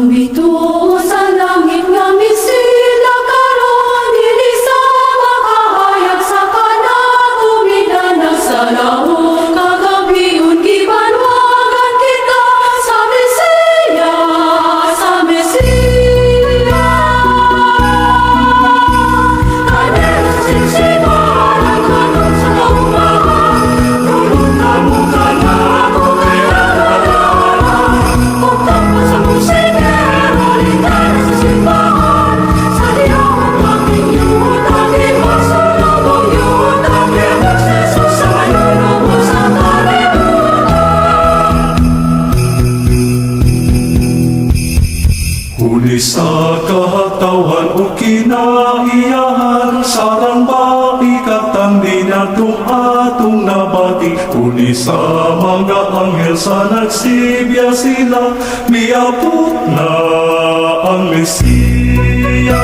Ang bituon sa langit nga misila karon dili sa makahayag sa kanatubigan sa lahong kagabion gibanwagan kita sa Mesiya, sa Mesiya. Kanel sisipan ang kanong sa kaumahan, tulong na mo ka na kung kaya pagtapos sa musika, balikan sa simbahan. Sa diyawang aming yun, aming masulubong yun, aming magsesos sa mayroon sa kalibutan. Huli sa katawan o kinaiyahan, sarang ikatang di na atong nabati. Huli sa mga anghel sa nagsibya sila, miabot na ang Mesiya.